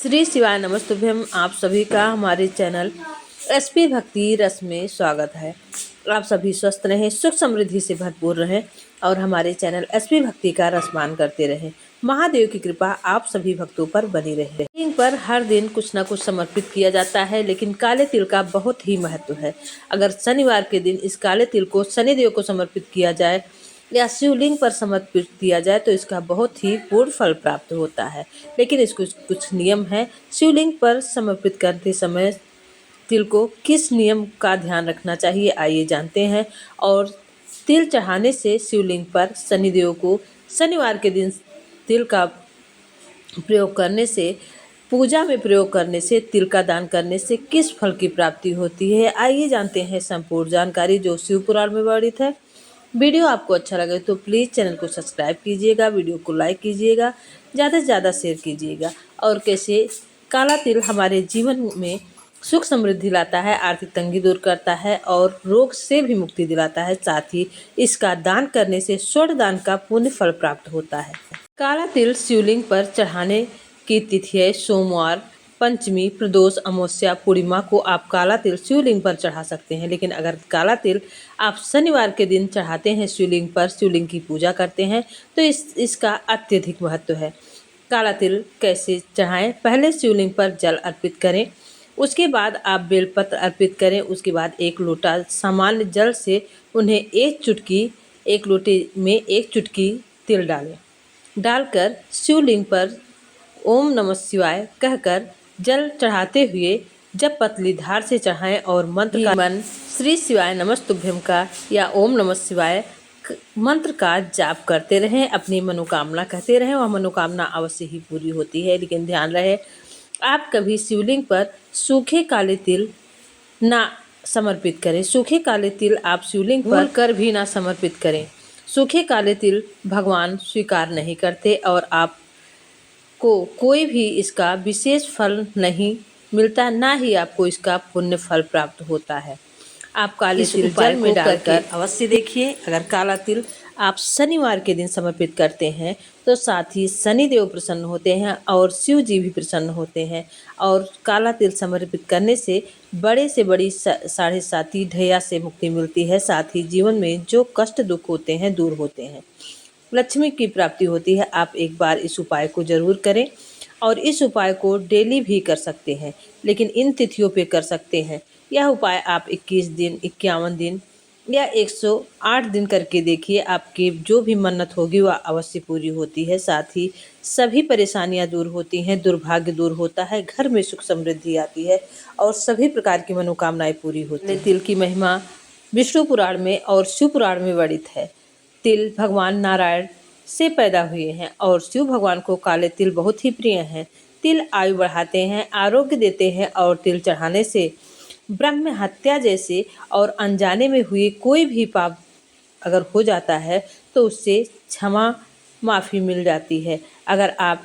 श्री शिवाय नमस्तुभ्यम। आप सभी का हमारे चैनल एसपी भक्ति रस में स्वागत है। आप सभी स्वस्थ रहें, सुख समृद्धि से भरपूर रहें और हमारे चैनल एसपी भक्ति का रसपान करते रहें। महादेव की कृपा आप सभी भक्तों पर बनी रहे। इन पर हर दिन कुछ न कुछ समर्पित किया जाता है, लेकिन काले तिल का बहुत ही महत्व है। अगर शनिवार के दिन इस काले तिल को शनिदेव को समर्पित किया जाए या शिवलिंग पर समर्पित किया जाए तो इसका बहुत ही पूर्ण फल प्राप्त होता है। लेकिन इसको कुछ नियम है। शिवलिंग पर समर्पित करते समय तिल को किस नियम का ध्यान रखना चाहिए, आइए जानते हैं। और तिल चढ़ाने से शिवलिंग पर शनिदेव को शनिवार के दिन तिल का प्रयोग करने से, पूजा में प्रयोग करने से, तिल का दान करने से किस फल की प्राप्ति होती है, आइए जानते हैं संपूर्ण जानकारी जो शिव पुराण में वर्णित है। वीडियो आपको अच्छा लगे तो प्लीज़ चैनल को सब्सक्राइब कीजिएगा, वीडियो को लाइक कीजिएगा, ज़्यादा से ज़्यादा शेयर कीजिएगा। और कैसे काला तिल हमारे जीवन में सुख समृद्धि लाता है, आर्थिक तंगी दूर करता है और रोग से भी मुक्ति दिलाता है। साथ ही इसका दान करने से स्वर्ण दान का पुण्य फल प्राप्त होता है। काला तिल शिवलिंग पर चढ़ाने की तिथि है सोमवार, पंचमी, प्रदोष, अमावस्या, पूर्णिमा को आप काला तिल शिवलिंग पर चढ़ा सकते हैं। लेकिन अगर काला तिल आप शनिवार के दिन चढ़ाते हैं शिवलिंग पर, शिवलिंग की पूजा करते हैं तो इसका अत्यधिक महत्व है। काला तिल कैसे चढ़ाएं? पहले शिवलिंग पर जल अर्पित करें, उसके बाद आप बेलपत्र अर्पित करें। उसके बाद एक लोटा सामान्य जल से उन्हें एक लोटे में एक चुटकी तिल डालकर शिवलिंग पर ओम नमः शिवाय कहकर जल चढ़ाते हुए जब पतली धार से चढ़ाएं और मंत्र का मन श्री शिवाय नमस्तुभ्यम का या ओम नमः शिवाय मंत्र का जाप करते रहें, अपनी मनोकामना कहते रहें, वह मनोकामना अवश्य ही पूरी होती है। लेकिन ध्यान रहे, आप कभी शिवलिंग पर सूखे काले तिल ना समर्पित करें। सूखे काले तिल आप शिवलिंग पर कर भी ना समर्पित करें। सूखे काले तिल भगवान स्वीकार नहीं करते और आप को कोई भी इसका विशेष फल नहीं मिलता, ना ही आपको इसका पुण्य फल प्राप्त होता है। आप काले तिल जल में डालकर अवश्य देखिए। अगर काला तिल आप शनिवार के दिन समर्पित करते हैं तो साथ ही शनिदेव प्रसन्न होते हैं और शिव जी भी प्रसन्न होते हैं। और काला तिल समर्पित करने से बड़े से बड़ी 7.5 ढैया से मुक्ति मिलती है। साथ ही जीवन में जो कष्ट दुख होते हैं दूर होते हैं, लक्ष्मी की प्राप्ति होती है। आप एक बार इस उपाय को जरूर करें और इस उपाय को डेली भी कर सकते हैं, लेकिन इन तिथियों पे कर सकते हैं। यह उपाय आप 21 दिन, 51 दिन या 108 दिन करके देखिए, आपकी जो भी मन्नत होगी वह अवश्य पूरी होती है। साथ ही सभी परेशानियां दूर होती हैं, दुर्भाग्य दूर होता है, घर में सुख समृद्धि आती है और सभी प्रकार की मनोकामनाएं पूरी होती हैं। तिल की महिमा विष्णु पुराण में और शिव पुराण में वर्णित है। तिल भगवान नारायण से पैदा हुए हैं और शिव भगवान को काले तिल बहुत ही प्रिय हैं। तिल आयु बढ़ाते हैं, आरोग्य देते हैं और तिल चढ़ाने से ब्रह्म हत्या जैसे और अनजाने में हुए कोई भी पाप अगर हो जाता है तो उससे क्षमा माफ़ी मिल जाती है। अगर आप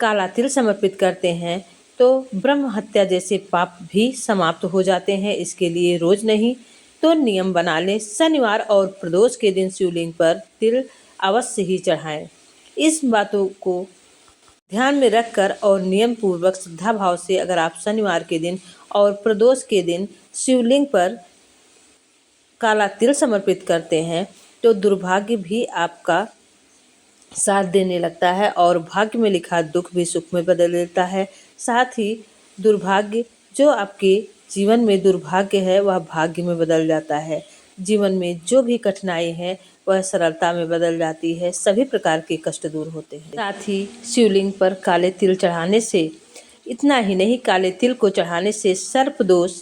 काला तिल समर्पित करते हैं तो ब्रह्म हत्या जैसे पाप भी समाप्त हो जाते हैं। इसके लिए रोज नहीं तो नियम बना लें, शनिवार और प्रदोष के दिन शिवलिंग पर तिल अवश्य ही चढ़ाएं। इस बातों को ध्यान में रखकर और नियम पूर्वक श्रद्धा भाव से अगर आप शनिवार के दिन और प्रदोष के दिन शिवलिंग पर काला तिल समर्पित करते हैं तो दुर्भाग्य भी आपका साथ देने लगता है और भाग्य में लिखा दुख भी सुख में बदल देता है। साथ ही दुर्भाग्य, जो आपके जीवन में दुर्भाग्य है वह भाग्य में बदल जाता है। जीवन में जो भी कठिनाई है वह सरलता में बदल जाती है। सभी प्रकार के कष्ट दूर होते हैं। साथ ही शिवलिंग पर काले तिल चढ़ाने से इतना ही नहीं, काले तिल को चढ़ाने से सर्प दोष,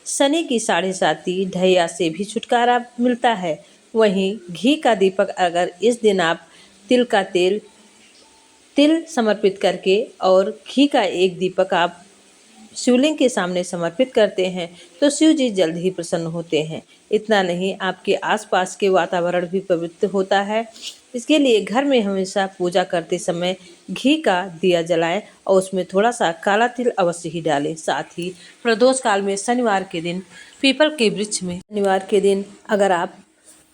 शनि की 7.5 ढैया से भी छुटकारा मिलता है। वहीं घी का दीपक अगर इस दिन आप तिल समर्पित करके और घी का एक दीपक आप शिवलिंग के सामने समर्पित करते हैं तो शिव जी जल्द ही प्रसन्न होते हैं। इतना नहीं, आपके आसपास के वातावरण भी पवित्र होता है। इसके लिए घर में हमेशा पूजा करते समय घी का दिया जलाएं और उसमें थोड़ा सा काला तिल अवश्य ही डालें। साथ ही प्रदोष काल में शनिवार के दिन पीपल के वृक्ष में, शनिवार के दिन अगर आप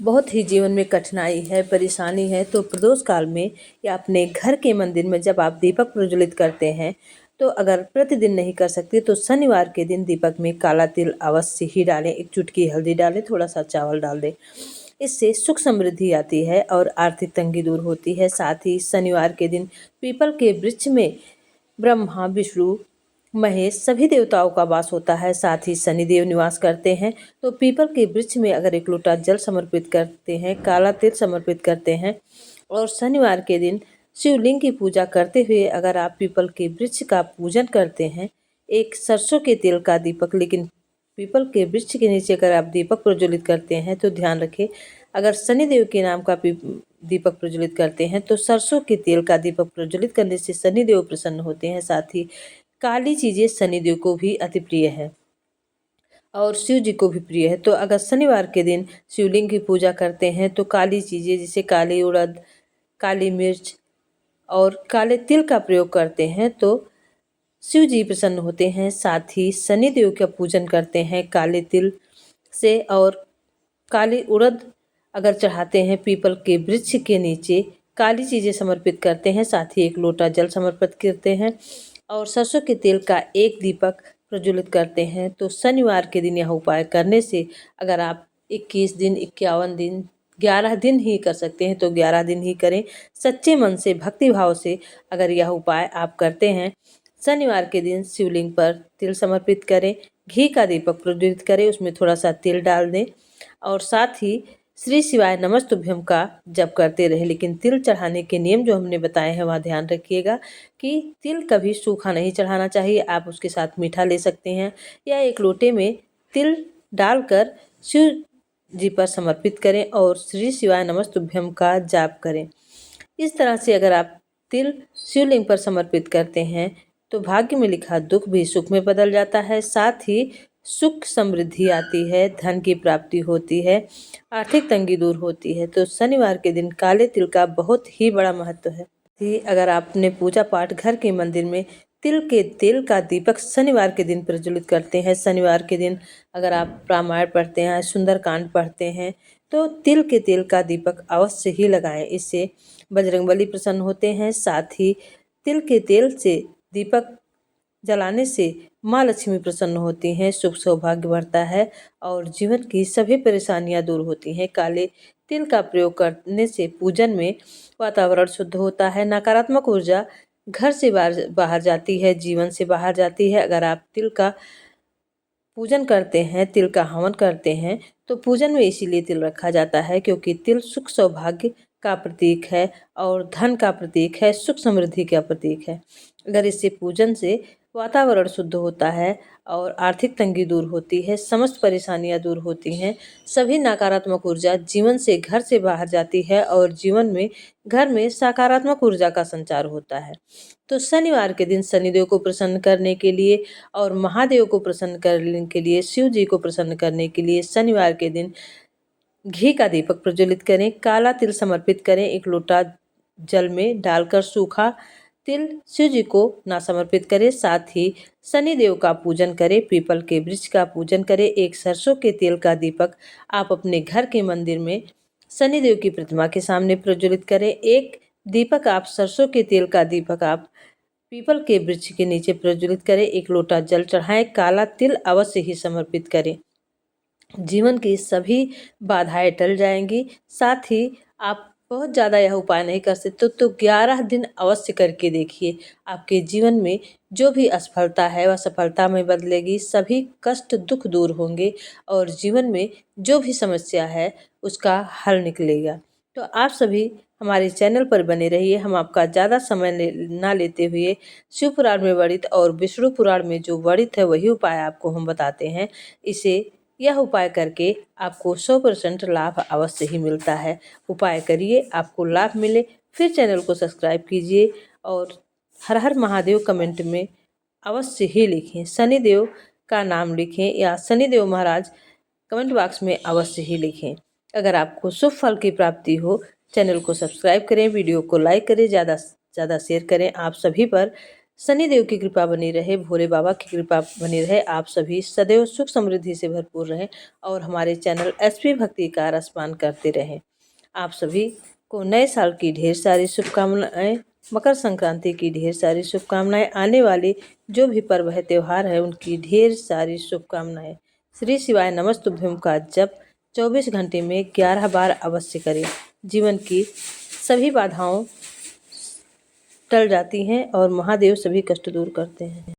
बहुत ही जीवन में कठिनाई है, परेशानी है तो प्रदोष काल में या अपने घर के मंदिर में जब आप दीपक प्रज्वलित करते हैं तो अगर प्रतिदिन नहीं कर सकते तो शनिवार के दिन दीपक में काला तिल अवश्य ही डालें। एक चुटकी हल्दी डालें, थोड़ा सा चावल डाल दें। इससे सुख समृद्धि आती है और आर्थिक तंगी दूर होती है। साथ ही शनिवार के दिन पीपल के वृक्ष में ब्रह्मा, विष्णु, महेश सभी देवताओं का वास होता है। साथ ही शनिदेव निवास करते हैं। तो पीपल के वृक्ष में अगर एक लोटा जल समर्पित करते हैं, काला तिल समर्पित करते हैं और शनिवार के दिन शिवलिंग की पूजा करते हुए अगर आप पीपल के वृक्ष का पूजन करते हैं, एक सरसों के तेल का दीपक, लेकिन पीपल के वृक्ष के नीचे अगर आप दीपक प्रज्वलित करते हैं तो ध्यान रखें, अगर शनिदेव के नाम का दीपक प्रज्वलित करते हैं तो सरसों के तेल का दीपक प्रज्वलित करने से शनिदेव प्रसन्न होते हैं। साथ ही काली चीज़ें शनिदेव को भी अति प्रिय है और शिव जी को भी प्रिय है। तो अगर शनिवार के दिन शिवलिंग की पूजा करते हैं तो काली चीज़ें जैसे काली उड़द, काली मिर्च और काले तिल का प्रयोग करते हैं तो शिव जी प्रसन्न होते हैं। साथ ही शनिदेव का पूजन करते हैं काले तिल से और काली उड़द अगर चढ़ाते हैं पीपल के वृक्ष के नीचे, काली चीज़ें समर्पित करते हैं, साथ ही एक लोटा जल समर्पित करते हैं और सरसों के तेल का एक दीपक प्रज्वलित करते हैं तो शनिवार के दिन यह उपाय करने से अगर आप 21 दिन, 51 दिन, 11 दिन ही कर सकते हैं तो 11 दिन ही करें। सच्चे मन से, भक्ति भाव से अगर यह उपाय आप करते हैं, शनिवार के दिन शिवलिंग पर तिल समर्पित करें, घी का दीपक प्रज्वलित करें, उसमें थोड़ा सा तिल डाल दें और साथ ही श्री शिवाय नमस्तुभ्यम का जप करते रहे। लेकिन तिल चढ़ाने के नियम जो हमने बताए हैं वहाँ ध्यान रखिएगा कि तिल कभी सूखा नहीं चढ़ाना चाहिए। आप उसके साथ मीठा ले सकते हैं या एक लोटे में तिल डालकर शिव जी पर समर्पित करें और श्री शिवाय नमस्तुभ्यम का जाप करें। इस तरह से अगर आप तिल शिवलिंग पर समर्पित करते हैं तो भाग्य में लिखा दुख भी सुख में बदल जाता है। साथ ही सुख समृद्धि आती है, धन की प्राप्ति होती है, आर्थिक तंगी दूर होती है। तो शनिवार के दिन काले तिल का बहुत ही बड़ा महत्व है। अगर आपने पूजा पाठ घर के मंदिर में तिल के तेल का दीपक शनिवार के दिन प्रज्वलित करते हैं, शनिवार के दिन अगर आप रामायण पढ़ते हैं, सुंदरकांड पढ़ते हैं तो तिल के तेल का दीपक अवश्य ही लगाएं। इससे बजरंगबली प्रसन्न होते हैं। साथ ही तिल के तेल से दीपक जलाने से माँ लक्ष्मी प्रसन्न होती हैं, सुख सौभाग्य बढ़ता है और जीवन की सभी परेशानियां दूर होती हैं। काले तिल का प्रयोग करने से पूजन में वातावरण शुद्ध होता है, नकारात्मक ऊर्जा घर से बाहर जाती है, जीवन से बाहर जाती है। अगर आप तिल का पूजन करते हैं, तिल का हवन करते हैं तो पूजन में इसीलिए तिल रखा जाता है क्योंकि तिल सुख सौभाग्य का प्रतीक है और धन का प्रतीक है, सुख समृद्धि का प्रतीक है। अगर इससे पूजन से वातावरण शुद्ध होता है और आर्थिक तंगी दूर होती है, समस्त परेशानियां दूर होती हैं, सभी नकारात्मक ऊर्जा जीवन से घर से बाहर जाती है और जीवन में घर में सकारात्मक ऊर्जा का संचार होता है। तो शनिवार के दिन शनिदेव को प्रसन्न करने के लिए और महादेव को प्रसन्न करने के लिए, शिव जी को प्रसन्न करने के लिए शनिवार के दिन घी का दीपक प्रज्वलित करें, काला तिल समर्पित करें, एक लोटा जल में डालकर सूखा तिल शिव जी को ना समर्पित करें। साथ ही शनिदेव का पूजन करें, पीपल के वृक्ष का पूजन करें, एक सरसों के तेल का दीपक आप अपने घर के मंदिर में शनिदेव की प्रतिमा के सामने प्रज्वलित करें। एक दीपक आप सरसों के तेल का दीपक आप पीपल के वृक्ष के नीचे प्रज्वलित करें, एक लोटा जल चढ़ाएं, काला तिल अवश्य ही समर्पित करें। जीवन की सभी बाधाएं टल जाएंगी। साथ ही आप बहुत ज़्यादा यह उपाय नहीं कर सकते तो 11 दिन अवश्य करके देखिए, आपके जीवन में जो भी असफलता है वह सफलता में बदलेगी, सभी कष्ट दुख दूर होंगे और जीवन में जो भी समस्या है उसका हल निकलेगा। तो आप सभी हमारे चैनल पर बने रहिए। हम आपका ज़्यादा समय ना लेते हुए शिव पुराण में वर्णित और विष्णु पुराण में जो वर्णित है वही उपाय आपको हम बताते हैं। इसे यह उपाय करके आपको 100% लाभ अवश्य ही मिलता है। उपाय करिए, आपको लाभ मिले। फिर चैनल को सब्सक्राइब कीजिए और हर हर महादेव कमेंट में अवश्य ही लिखें, शनिदेव का नाम लिखें या शनिदेव महाराज कमेंट बॉक्स में अवश्य ही लिखें। अगर आपको शुभ फल की प्राप्ति हो, चैनल को सब्सक्राइब करें, वीडियो को लाइक करें, ज़्यादा से ज़्यादा शेयर करें। आप सभी पर शनिदेव की कृपा बनी रहे, भोले बाबा की कृपा बनी रहे, आप सभी सदैव सुख समृद्धि से भरपूर रहें और हमारे चैनल एसपी भक्ति का रसपान करते रहें। आप सभी को नए साल की ढेर सारी शुभकामनाएं। मकर संक्रांति की ढेर सारी शुभकामनाएं। आने वाले जो भी पर्व है, त्योहार है, उनकी ढेर सारी शुभकामनाएं। श्री शिवाय नमस्तुभ्यम का जप 24 घंटे में 11 बार अवश्य करें। जीवन की सभी बाधाओं टल जाती हैं और महादेव सभी कष्ट दूर करते हैं।